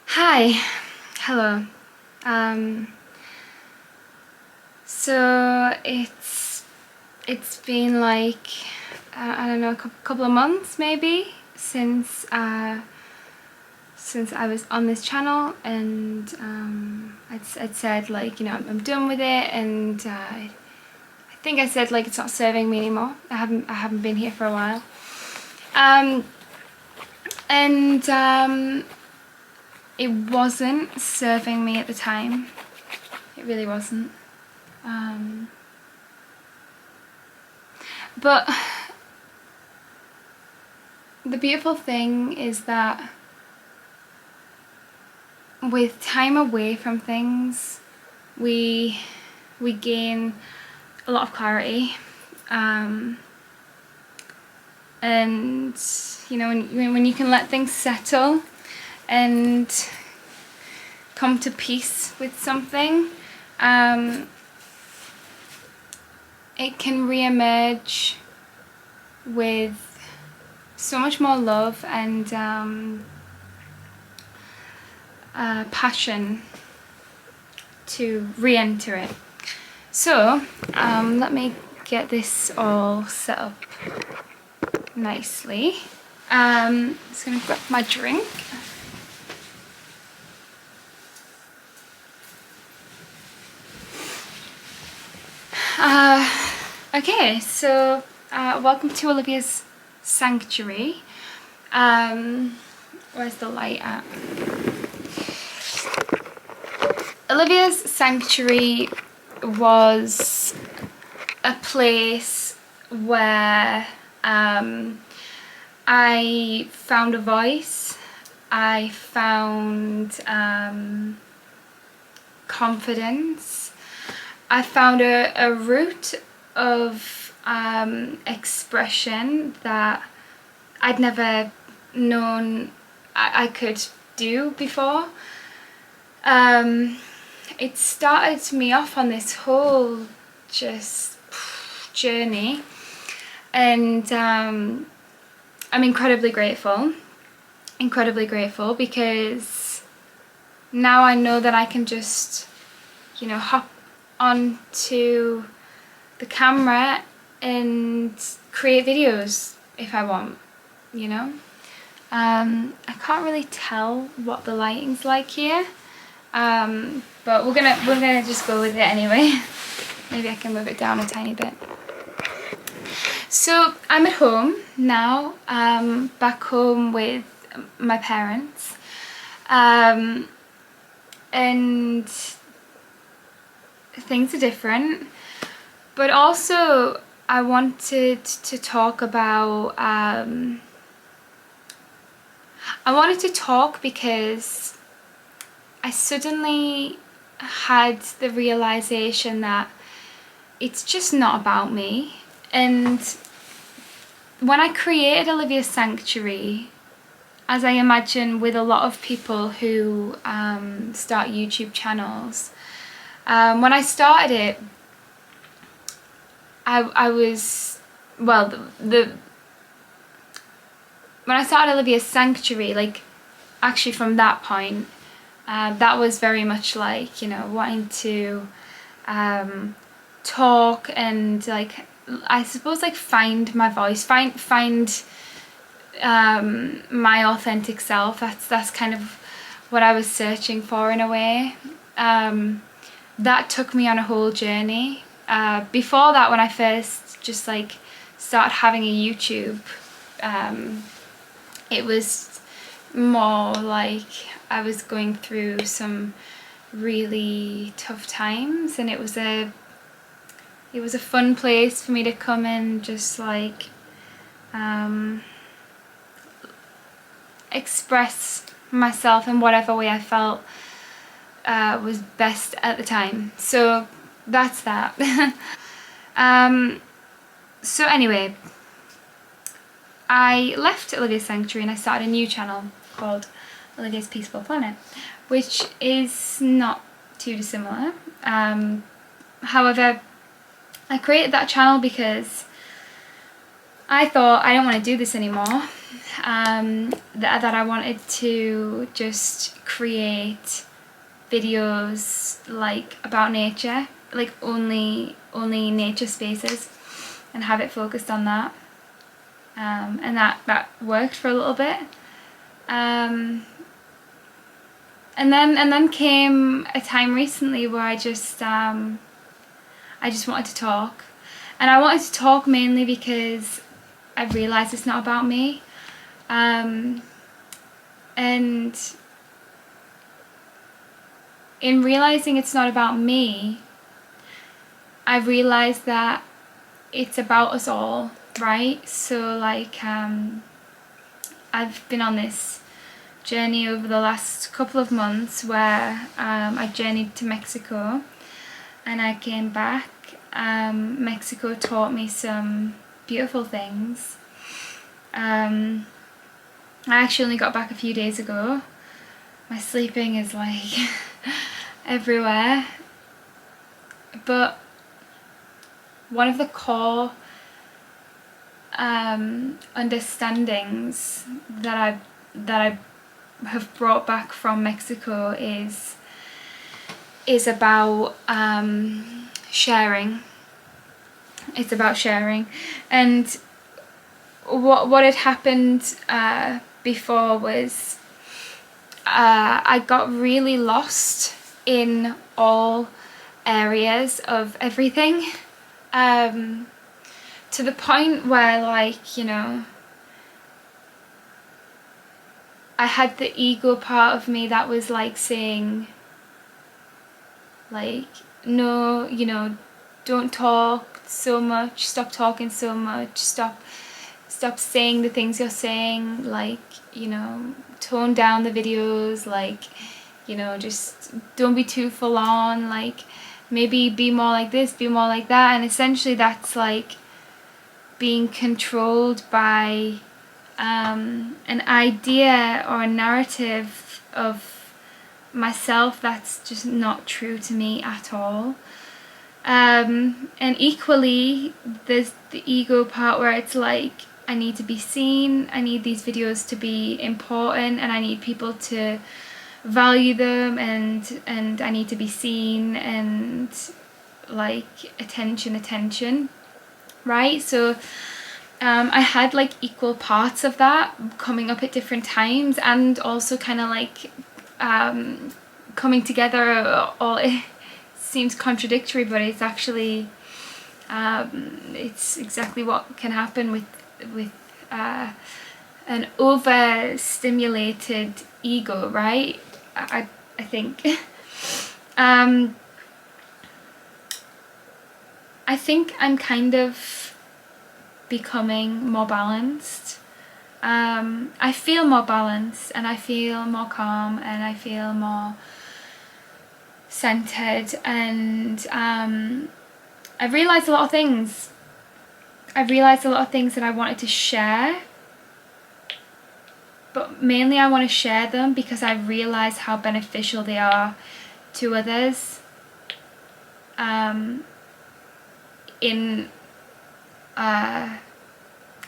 Hi, hello. So it's been like I don't know, a couple of months maybe since I was on this channel, and I'd said, like, you know, I'm done with it, and I think I said, like, it's not serving me anymore. I haven't been here for a while. It wasn't serving me at the time. It really wasn't. But the beautiful thing is that with time away from things, we gain a lot of clarity. And you know, when you can let things settle and come to peace with something, it can re-emerge with so much more love and passion to re-enter it. So let me get this all set up nicely. Just gonna grab my drink. Okay, so welcome to Olivia's sanctuary. Where's the light at? Olivia's sanctuary was a place where I found a voice. I found confidence. I found a root of expression that I'd never known I could do before. It started me off on this whole just journey, and I'm incredibly grateful because now I know that I can just, you know, hop onto the camera and create videos if I want, you know. I can't really tell what the lighting's like here, but we're gonna just go with it anyway. Maybe I can move it down a tiny bit. So I'm at home now, back home with my parents, and things are different, but also I wanted to talk about because I suddenly had the realization that it's just not about me. And when I created Olivia's Sanctuary, as I imagine with a lot of people who start YouTube channels, when I started it, I was, well, when I started Olivia's Sanctuary, like, actually from that point, that was very much like, you know, wanting to talk and, like, I suppose, like, find my voice, find my authentic self. That's kind of what I was searching for in a way. That took me on a whole journey. Before that, when I first just, like, started having a YouTube, it was more like I was going through some really tough times, and it was a fun place for me to come in, just like express myself in whatever way I felt was best at the time. So that's that. So anyway, I left Olivia's Sanctuary and I started a new channel called Olivia's Peaceful Planet, which is not too dissimilar. However, I created that channel because I thought, I don't want to do this anymore. that I wanted to just create videos like about nature, like only nature spaces, and have it focused on that. And that worked for a little bit. And then came a time recently where I just wanted to talk, and I wanted to talk mainly because I realised it's not about me, and in realising it's not about me, I realised that it's about us all, right? So like I've been on this journey over the last couple of months where I journeyed to Mexico and I came back. Mexico taught me some beautiful things. I actually only got back a few days ago. My sleeping is like everywhere, but one of the core understandings that I have brought back from Mexico is about sharing. It's about sharing, and what had happened before was I got really lost in all areas of everything, to the point where, like, you know, I had the ego part of me that was like saying, like, no, you know, don't talk so much, stop talking so much, stop saying the things you're saying, like, you know, tone down the videos, like, you know, just don't be too full on, like, maybe be more like this, be more like that. And essentially that's like being controlled by an idea or a narrative of myself that's just not true to me at all. And equally, there's the ego part where it's like, I need to be seen, I need these videos to be important, and I need people to value them, and I need to be seen, and like attention, right? So I had like equal parts of that coming up at different times, and also kind of like coming together. All it seems contradictory, but it's actually it's exactly what can happen with an overstimulated ego, right? I think. I think I'm kind of becoming more balanced. I feel more balanced, and I feel more calm, and I feel more centered, and I've realised a lot of things. I've realised a lot of things that I wanted to share, but mainly I want to share them because I realise how beneficial they are to others, in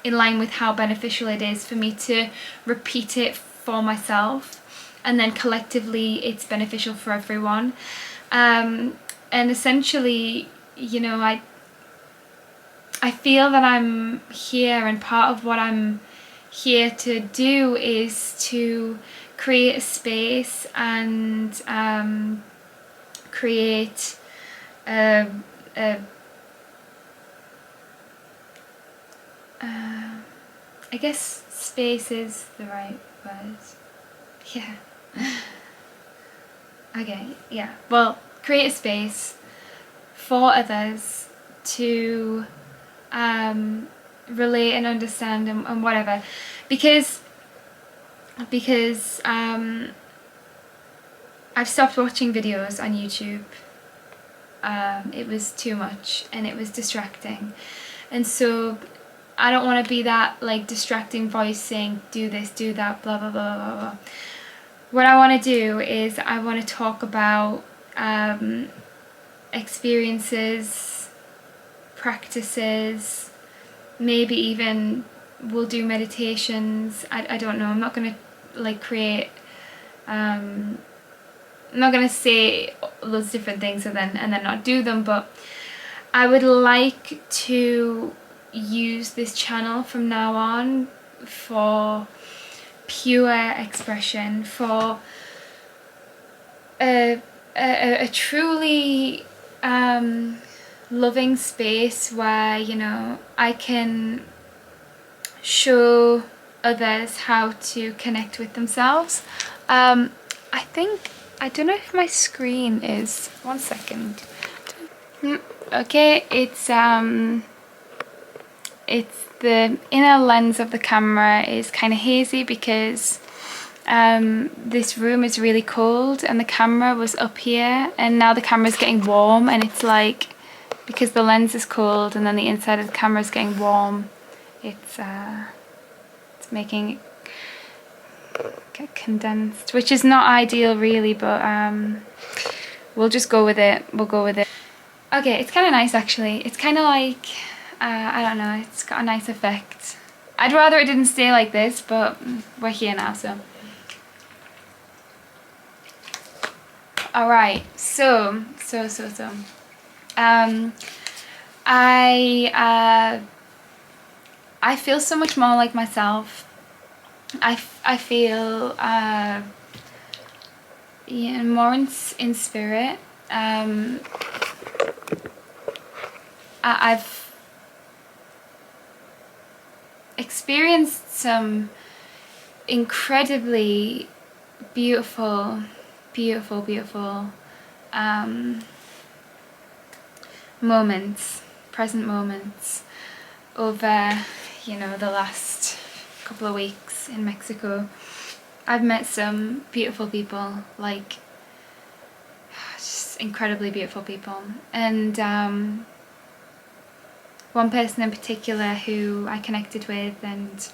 line with how beneficial it is for me to repeat it for myself, and then collectively it's beneficial for everyone. And essentially, you know, I feel that I'm here, and part of what I'm here to do is to create a space and create I guess space is the right word. Yeah. Okay, yeah. Well, create a space for others to relate and understand, and whatever, because I've stopped watching videos on YouTube. It was too much, and it was distracting, and so I don't want to be that like distracting voice saying do this, do that, blah blah blah blah blah. What I want to do is I want to talk about experiences, practices, maybe even we'll do meditations. I don't know, I'm not going to like create, I'm not going to say those different things and then not do them, but I would like to use this channel from now on for pure expression, for a truly loving space where, you know, I can show others how to connect with themselves. I think, I don't know if my screen is, one second. Okay, it's the inner lens of the camera is kind of hazy because this room is really cold and the camera was up here, and now the camera's getting warm, and it's like, because the lens is cold and then the inside of the camera is getting warm, it's making it get condensed, which is not ideal really, but we'll just go with it. We'll go with it. Okay, it's kind of nice actually. It's kind of like, I don't know, it's got a nice effect. I'd rather it didn't stay like this, but we're here now, so. Alright, so. I feel so much more like myself. I feel yeah, more in spirit. I've experienced some incredibly beautiful moments, present moments over, you know, the last couple of weeks in Mexico. I've met some beautiful people, like just incredibly beautiful people, and one person in particular who I connected with, and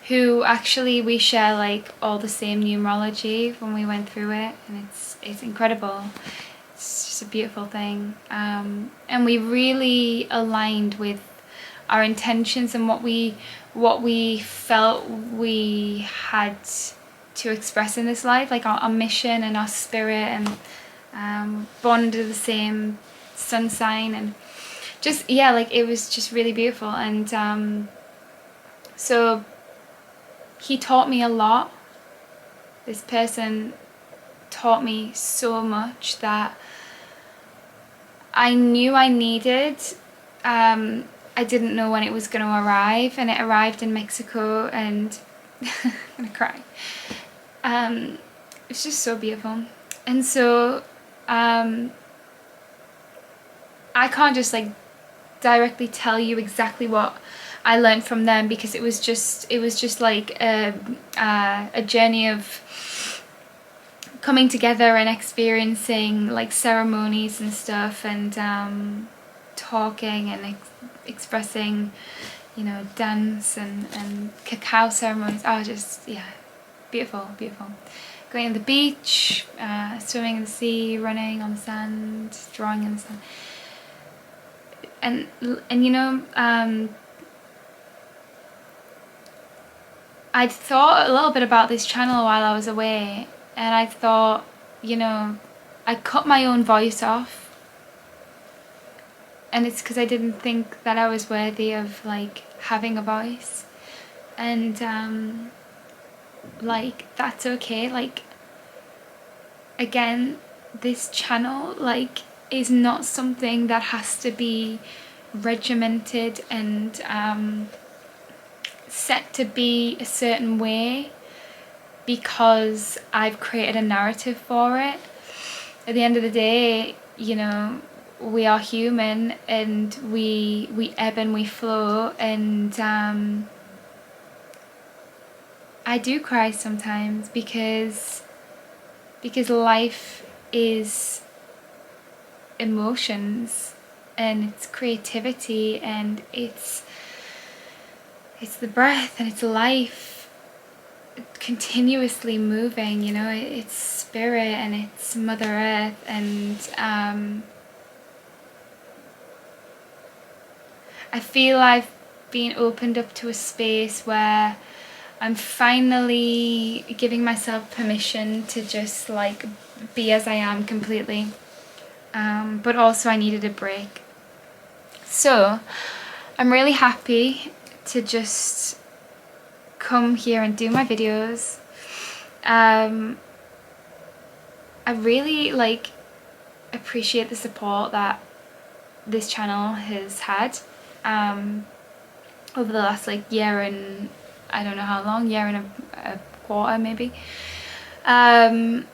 who actually we share like all the same numerology when we went through it, and it's incredible. It's just a beautiful thing, and we really aligned with our intentions and what we felt we had to express in this life, like our mission and our spirit, and born under the same sun sign, and just, yeah, like it was just really beautiful. And so he taught me a lot. This person taught me so much that I knew I needed. I didn't know when it was going to arrive, and it arrived in Mexico, and I'm gonna cry. It's just so beautiful. And so I can't just like directly tell you exactly what I learned from them, because it was just like a journey of coming together and experiencing like ceremonies and stuff, and talking and expressing, you know, dance and cacao ceremonies. Oh, just, yeah, beautiful. Going to the beach, swimming in the sea, running on the sand, drawing in the sand. And you know, I'd thought a little bit about this channel while I was away, and I thought, you know, I cut my own voice off, and it's because I didn't think that I was worthy of like having a voice, and like that's okay. Like, again, this channel like is not something that has to be regimented and set to be a certain way because I've created a narrative for it. At the end of the day, you know, we are human, and we ebb and we flow, and I do cry sometimes because life is emotions, and it's creativity, and it's the breath, and it's life continuously moving, you know. It's spirit, and it's Mother Earth, and I feel being opened up to a space where I'm finally giving myself permission to just like be as I am completely. But also I needed a break. So I'm really happy to just come here and do my videos. I really like appreciate the support that this channel has had over the last like year and I don't know how long, year and a quarter maybe. I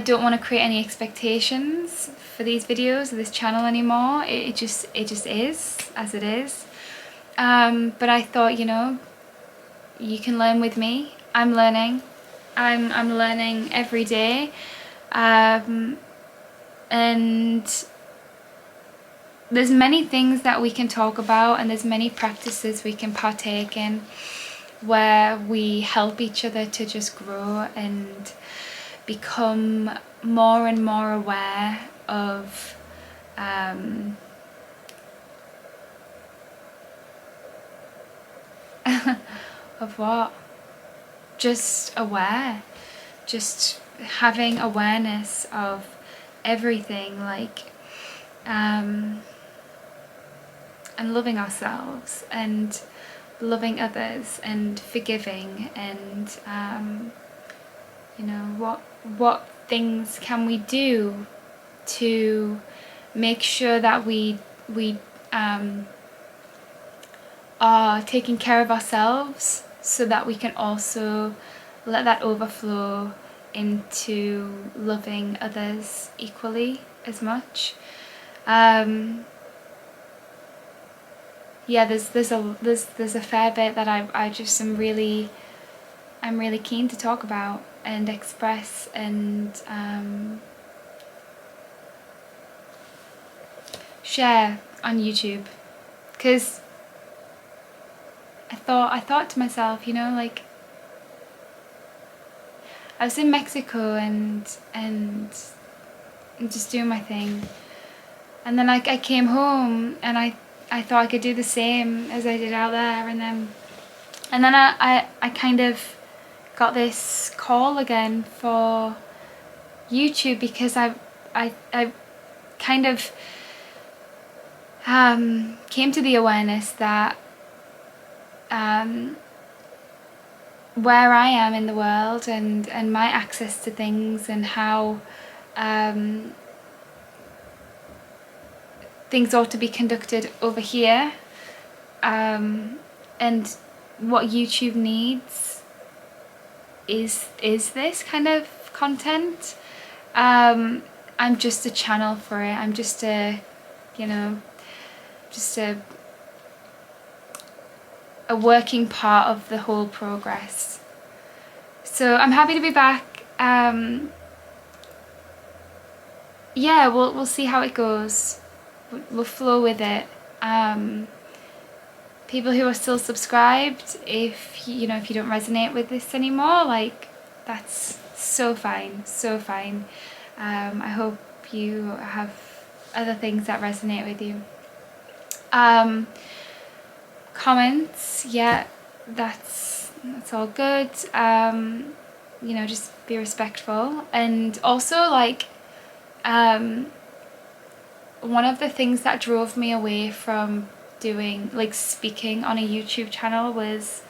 don't want to create any expectations for these videos or this channel anymore. It just is as it is. But I thought, you know, you can learn with me. I'm learning. I'm learning every day. And there's many things that we can talk about, and there's many practices we can partake in where we help each other to just grow and become more and more aware of of what? Just aware. Just having awareness of everything, like and loving ourselves and loving others and forgiving and you know, what things can we do to make sure that we are taking care of ourselves, so that we can also let that overflow into loving others equally as much. Yeah, there's a fair bit that I just I'm really keen to talk about and express and share on YouTube, because I thought to myself, you know, like I was in Mexico and just doing my thing, and then I came home and I thought I could do the same as I did out there, and then I kind of got this call again for YouTube, because I kind of came to the awareness that where I am in the world and my access to things and how things ought to be conducted over here, and what YouTube needs is this kind of content. I'm just a channel for it. I'm just a, you know, just a working part of the whole progress. So I'm happy to be back. Yeah, we'll see how it goes. We'll flow with it. People who are still subscribed, if you know, if you don't resonate with this anymore, like, that's so fine, so fine. I hope you have other things that resonate with you. Comments, yeah, that's all good. You know, just be respectful. And also, like, one of the things that drove me away from doing, like, speaking on a YouTube channel was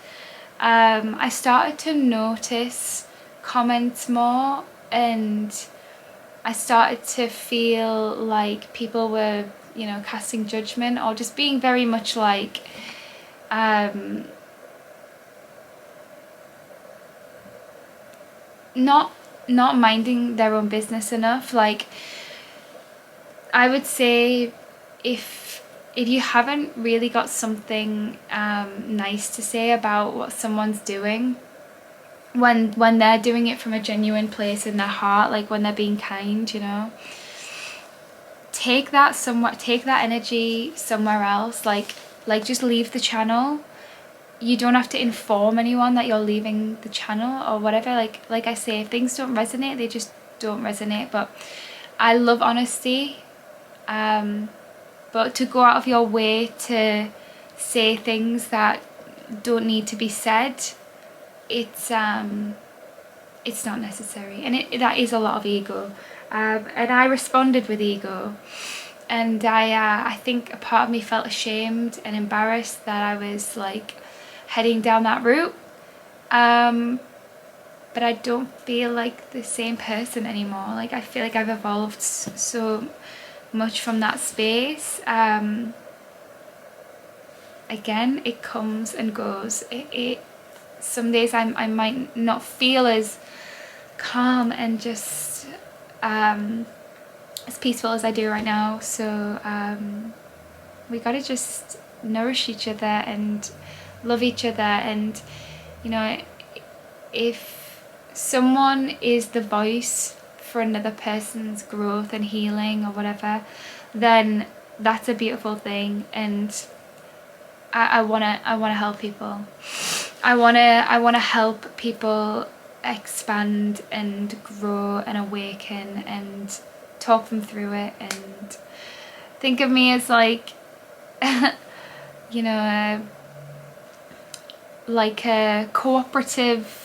I started to notice comments more, and I started to feel like people were, you know, casting judgment or just being very much like not minding their own business enough. Like, I would say if you haven't really got something nice to say about what someone's doing, when they're doing it from a genuine place in their heart, like when they're being kind, you know, take that energy somewhere else. Like just leave the channel. You don't have to inform anyone that you're leaving the channel or whatever. Like I say, if things don't resonate, they just don't resonate. But I love honesty. But to go out of your way to say things that don't need to be said, it's not necessary, and that is a lot of ego, and I responded with ego, and I think a part of me felt ashamed and embarrassed that I was like heading down that route, but I don't feel like the same person anymore. Like I feel like I've evolved so much from that space. Again, it comes and goes. Some days I might not feel as calm and just as peaceful as I do right now. So we gotta just nourish each other and love each other. And you know, if someone is the voice for another person's growth and healing or whatever, then that's a beautiful thing. And I wanna help people. I wanna help people expand and grow and awaken and talk them through it, and think of me as like you know, like a cooperative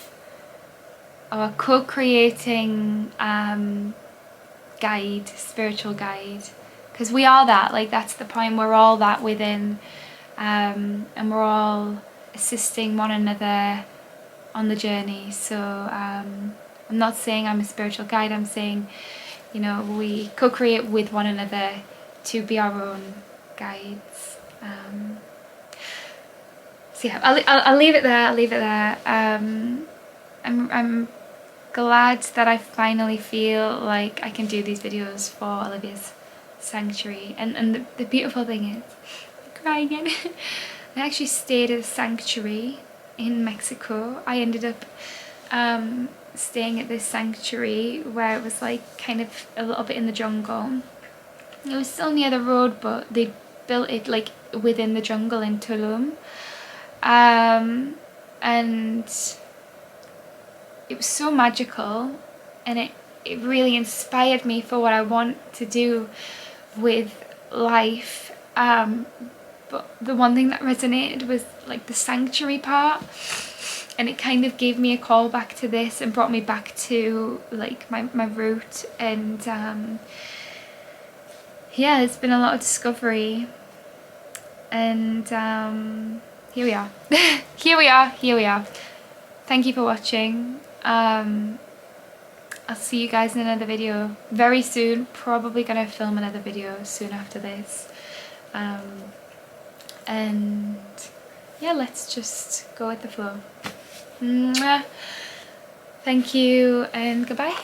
or co-creating guide, spiritual guide, because we are that. Like that's the point, we're all that within, and we're all assisting one another on the journey. So I'm not saying I'm a spiritual guide, I'm saying, you know, we co-create with one another to be our own guides. So yeah, I'll leave it there. I'm glad that I finally feel like I can do these videos for Olivia's sanctuary, and the beautiful thing is, I'm crying again. I actually stayed at a sanctuary in Mexico. I ended up staying at this sanctuary where it was like kind of a little bit in the jungle. It was still near the road, but they built it like within the jungle in Tulum. And it was so magical, and it really inspired me for what I want to do with life. But the one thing that resonated was like the sanctuary part, and it kind of gave me a call back to this and brought me back to like my root. And yeah, it's been a lot of discovery, and here we are. Here we are. Thank you for watching. I'll see you guys in another video very soon. Probably gonna film another video soon after this. And yeah, let's just go with the flow. Mwah. Thank you and goodbye.